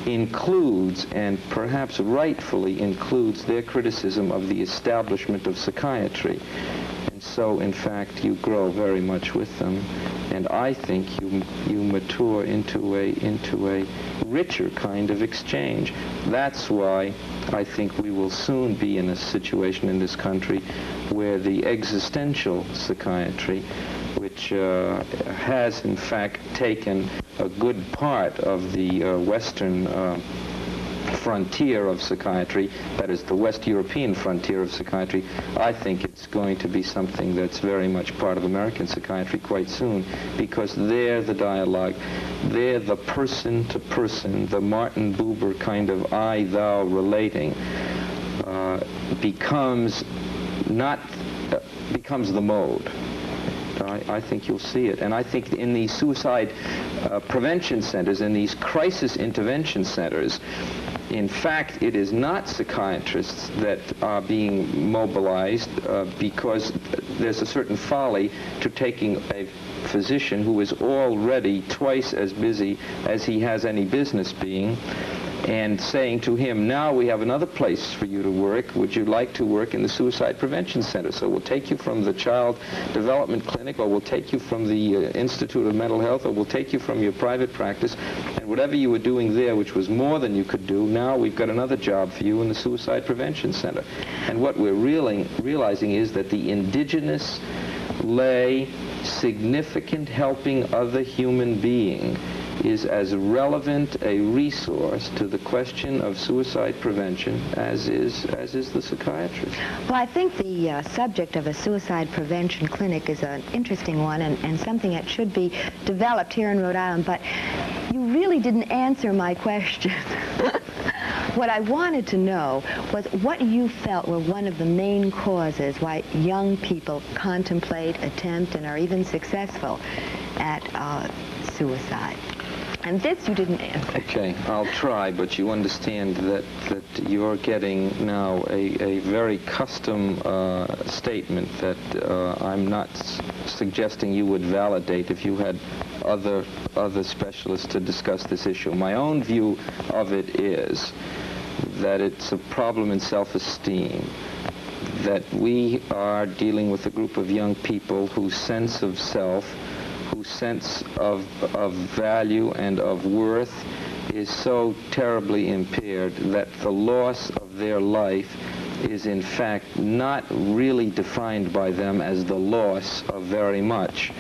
includes, and perhaps rightfully includes, their criticism of the establishment of psychiatry. And so, in fact, you grow very much with them, and I think you mature into a richer kind of exchange. That's why I think we will soon be in a situation in this country where the existential psychiatry, which has in fact taken a good part of the Western frontier of psychiatry, that is the West European frontier of psychiatry, I think it's going to be something that's very much part of American psychiatry quite soon, because there the dialogue, there the person-to-person, the Martin Buber kind of I-thou relating becomes the mode. I think you'll see it. And I think in these suicide prevention centers, in these crisis intervention centers, in fact, it is not psychiatrists that are being mobilized because there's a certain folly to taking a physician who is already twice as busy as he has any business being, and saying to him, now we have another place for you to work. Would you like to work in the suicide prevention center? So we'll take you from the child development clinic, or we'll take you from the Institute of Mental Health, or we'll take you from your private practice, and whatever you were doing there, which was more than you could do, now we've got another job for you in the suicide prevention center. And what we're realizing is that the indigenous, lay, significant helping other human being is as relevant a resource to the question of suicide prevention as is the psychiatrist. Well, I think the subject of a suicide prevention clinic is an interesting one, and something that should be developed here in Rhode Island, but you really didn't answer my question. What I wanted to know was what you felt were one of the main causes why young people contemplate, attempt, and are even successful at suicide. And this you didn't answer. Okay, I'll try, but you understand that you're getting now a very custom statement that I'm not suggesting you would validate if you had other specialists to discuss this issue. My own view of it is that it's a problem in self-esteem, that we are dealing with a group of young people whose sense of self, whose sense of value and of worth is so terribly impaired that the loss of their life is in fact not really defined by them as the loss of very much.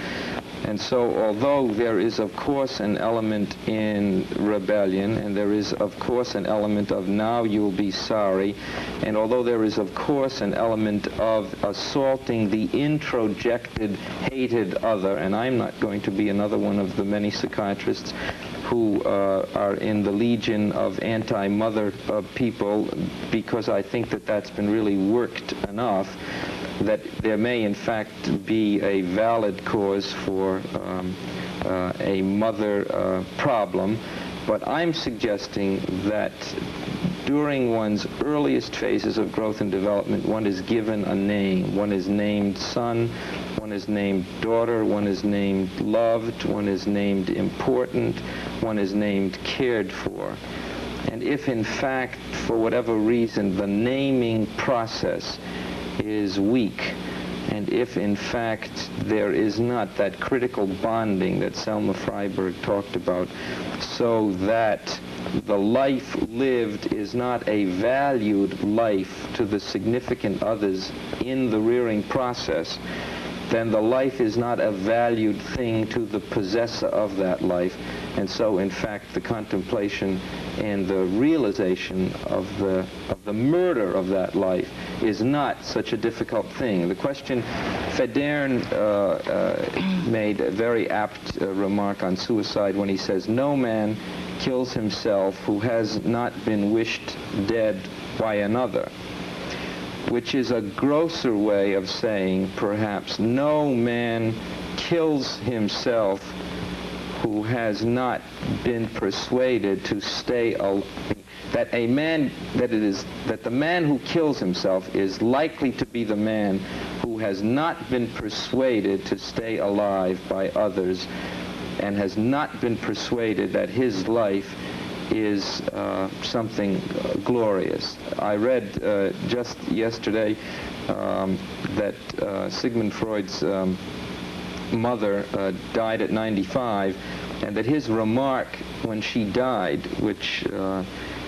And so although there is of course an element in rebellion, and there is of course an element of now you'll be sorry, and although there is of course an element of assaulting the introjected, hated other, and I'm not going to be another one of the many psychiatrists who are in the legion of anti-mother people, because I think that that's been really worked enough, that there may in fact be a valid cause for a mother problem, but I'm suggesting that during one's earliest phases of growth and development, one is given a name. One is named son, one is named daughter, one is named loved, one is named important, one is named cared for. And if in fact, for whatever reason, the naming process is weak, and if in fact there is not that critical bonding that Selma Freiberg talked about, so that the life lived is not a valued life to the significant others in the rearing process, then the life is not a valued thing to the possessor of that life. And so, in fact, the contemplation and the realization of the murder of that life is not such a difficult thing. The question, Federn made a very apt remark on suicide when he says, no man kills himself who has not been wished dead by another, which is a grosser way of saying, perhaps, no man kills himself who has not been persuaded to stay alive. That the man who kills himself is likely to be the man who has not been persuaded to stay alive by others, and has not been persuaded that his life is something glorious. I read just yesterday that Sigmund Freud's mother died at 95, and that his remark when she died, which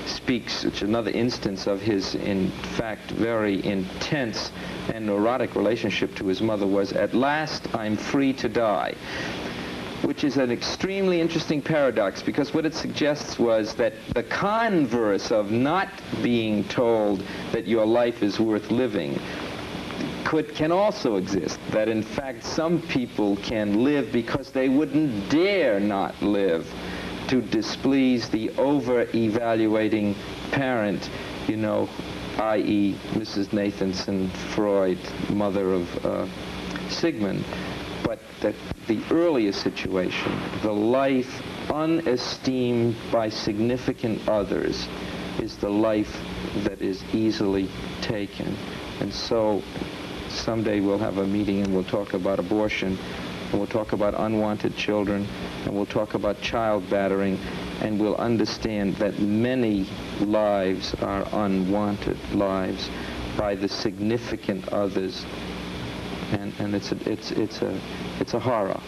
speaks, it's another instance of his, in fact, very intense and neurotic relationship to his mother, was, "At last I'm free to die," which is an extremely interesting paradox, because what it suggests was that the converse of not being told that your life is worth living can also exist, that in fact some people can live because they wouldn't dare not live to displease the over-evaluating parent, you know, i.e. Mrs. Nathanson, Freud, mother of Sigmund. But that the earlier situation, the life unesteemed by significant others, is the life that is easily taken. And so someday we'll have a meeting and we'll talk about abortion, and we'll talk about unwanted children, and we'll talk about child battering, and we'll understand that many lives are unwanted lives by the significant others, and it's a horror.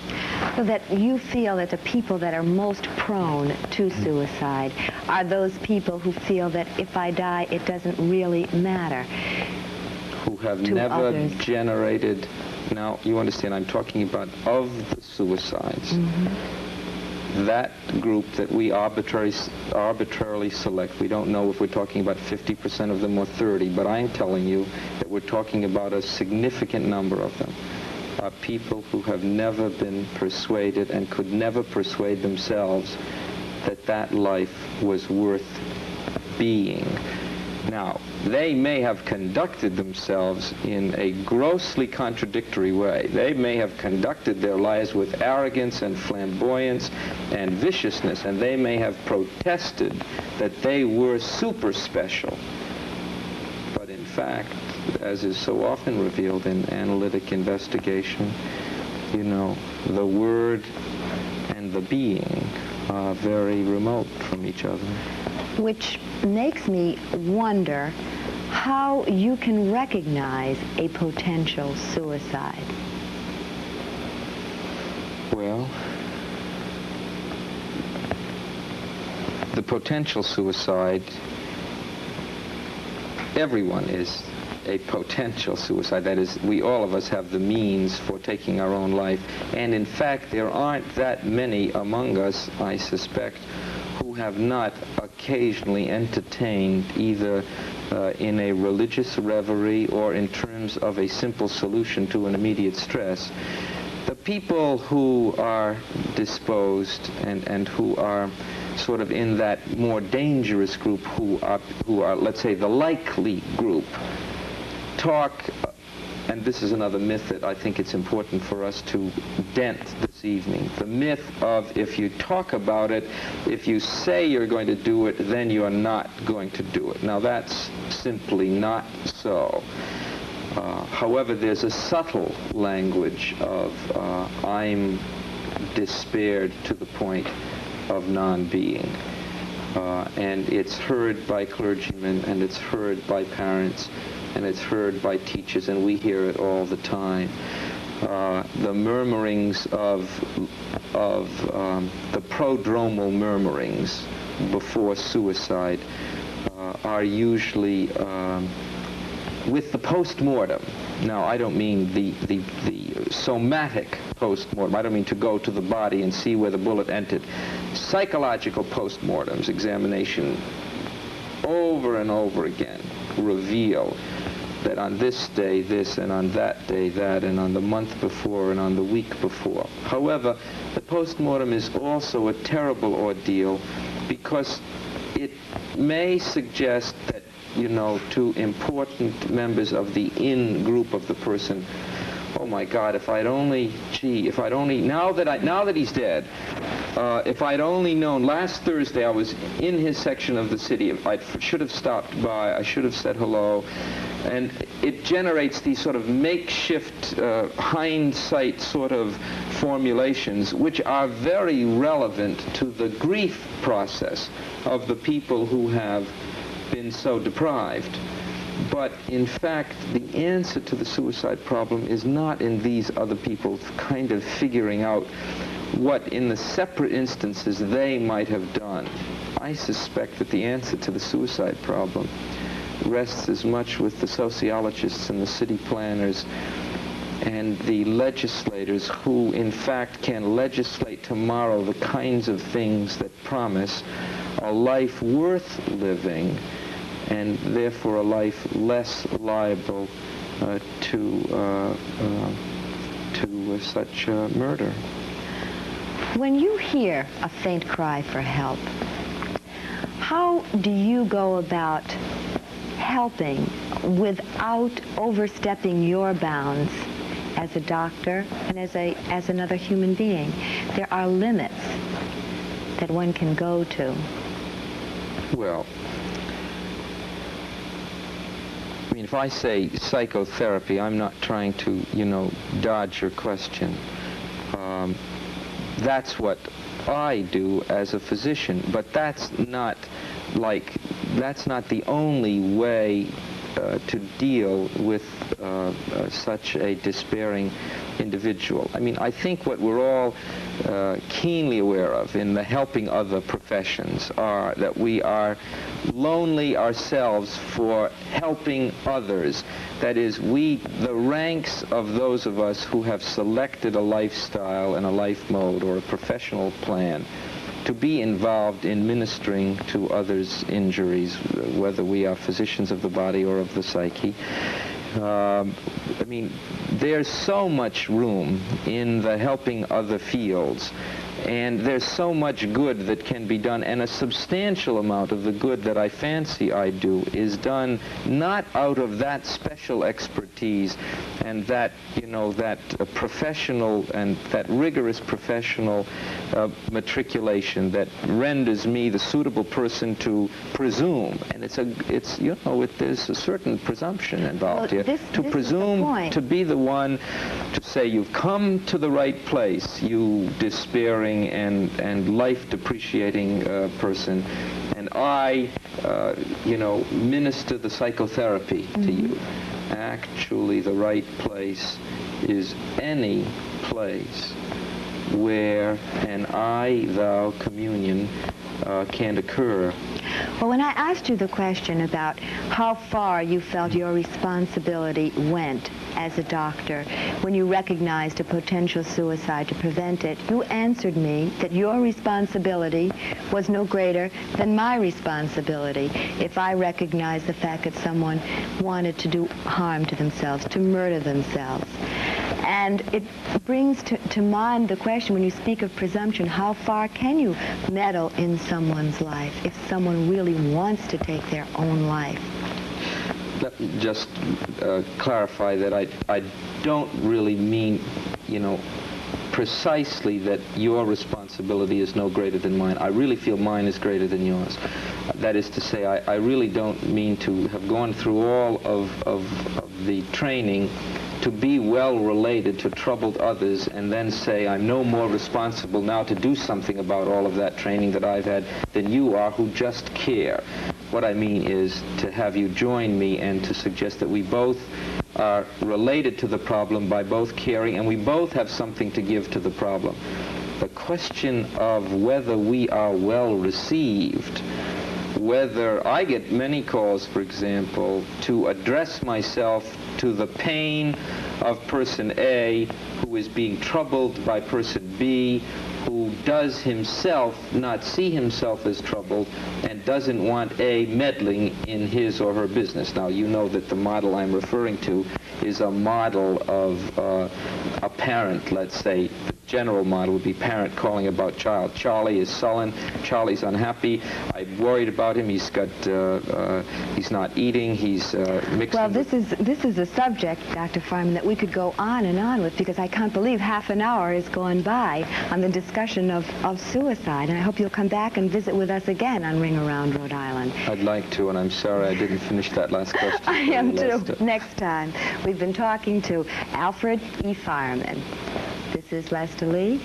So that you feel that the people that are most prone to suicide are those people who feel that if I die, it doesn't really matter. Who have never generated, now you understand, I'm talking about of the suicides. Mm-hmm. That group that we arbitrarily select, we don't know if we're talking about 50% of them or 30, but I'm telling you that we're talking about a significant number of them, are people who have never been persuaded and could never persuade themselves that that life was worth being. Now, they may have conducted themselves in a grossly contradictory way. They may have conducted their lives with arrogance and flamboyance and viciousness, and they may have protested that they were super special. But in fact, as is so often revealed in analytic investigation, you know, the word and the being are very remote from each other. Which makes me wonder how you can recognize a potential suicide. Well, the potential suicide, everyone is a potential suicide. That is, all of us have the means for taking our own life. And in fact, there aren't that many among us, I suspect, who have not occasionally entertained, either in a religious reverie or in terms of a simple solution to an immediate stress. The people who are disposed and who are sort of in that more dangerous group, who are, let's say, the likely group, talk, and this is another myth that I think it's important for us to dent this evening. The myth of, if you talk about it, if you say you're going to do it, then you're not going to do it. Now, that's simply not so. However, there's a subtle language of I'm despaired to the point of non-being. And it's heard by clergymen, and it's heard by parents, and it's heard by teachers, and we hear it all the time. The murmurings of the prodromal murmurings before suicide are usually with the post-mortem. Now, I don't mean the somatic post-mortem. I don't mean to go to the body and see where the bullet entered. Psychological post-mortems, examination over and over again, reveal that on this day this, and on that day that, and on the month before and on the week before. However, the post-mortem is also a terrible ordeal because it may suggest that, you know, to important members of the in-group of the person, oh my God, if I'd only, now that he's dead, if I'd only known, last Thursday I was in his section of the city, I should have stopped by, I should have said hello, And it generates these sort of makeshift, hindsight sort of formulations, which are very relevant to the grief process of the people who have been so deprived. But in fact, the answer to the suicide problem is not in these other people kind of figuring out what in the separate instances they might have done. I suspect that the answer to the suicide problem rests as much with the sociologists and the city planners and the legislators who in fact can legislate tomorrow the kinds of things that promise a life worth living and therefore a life less liable to such murder. When you hear a faint cry for help, how do you go about helping without overstepping your bounds as a doctor and as another human being? There are limits that one can go to. Well, I mean, if I say psychotherapy, I'm not trying to, dodge your question. That's what I do as a physician, but that's not the only way to deal with such a despairing individual. I mean, I think what we're all keenly aware of in the helping other professions are that we are lonely ourselves for helping others. That is, the ranks of those of us who have selected a lifestyle and a life mode or a professional plan to be involved in ministering to others' injuries, whether we are physicians of the body or of the psyche. I mean, there's so much room in the helping other fields, and there's so much good that can be done, and a substantial amount of the good that I fancy I do is done not out of that special expertise and that, that professional and that rigorous professional matriculation that renders me the suitable person to presume. And there's a certain presumption involved here. To presume to be the one to say you've come to the right place, you despairing and life-depreciating person, and I, minister the psychotherapy to you. Actually, the right place is any place where an I-thou communion can occur. Well, when I asked you the question about how far you felt your responsibility went as a doctor when you recognized a potential suicide to prevent it, you answered me that your responsibility was no greater than my responsibility if I recognized the fact that someone wanted to do harm to themselves, to murder themselves. And it brings to mind the question, when you speak of presumption, how far can you meddle in someone's life if someone really wants to take their own life? Let me just clarify that I don't really mean, precisely that your responsibility is no greater than mine. I really feel mine is greater than yours. That is to say, I really don't mean to have gone through all of the training to be well related to troubled others and then say I'm no more responsible now to do something about all of that training that I've had than you are, who just care. What I mean is to have you join me and to suggest that we both are related to the problem by both caring, and we both have something to give to the problem. The question of whether we are well received, whether I get many calls, for example, to address myself to the pain of person A who is being troubled by person B, who does himself not see himself as troubled and doesn't want A meddling in his or her business. Now, you know that the model I'm referring to is a model of a parent, let's say, the general model would be parent calling about child. Charlie is sullen. Charlie's unhappy. I'm worried about him. He's not eating. He's mixing. Well, this is a subject, Dr. Fireman, that we could go on and on with, because I can't believe half an hour has gone by on the discussion of suicide. And I hope you'll come back and visit with us again on Ring Around Rhode Island. I'd like to, and I'm sorry I didn't finish that last question. I am too. Next time. We've been talking to Alfred E. Fireman. This is Lesta Leigh.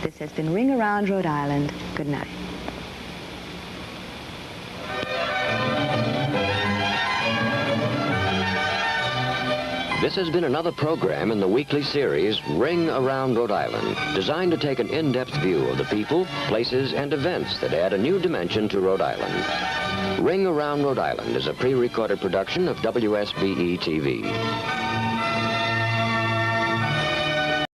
This has been Ring Around Rhode Island. Good night. This has been another program in the weekly series Ring Around Rhode Island, designed to take an in-depth view of the people, places, and events that add a new dimension to Rhode Island. Ring Around Rhode Island is a pre-recorded production of WSBE TV.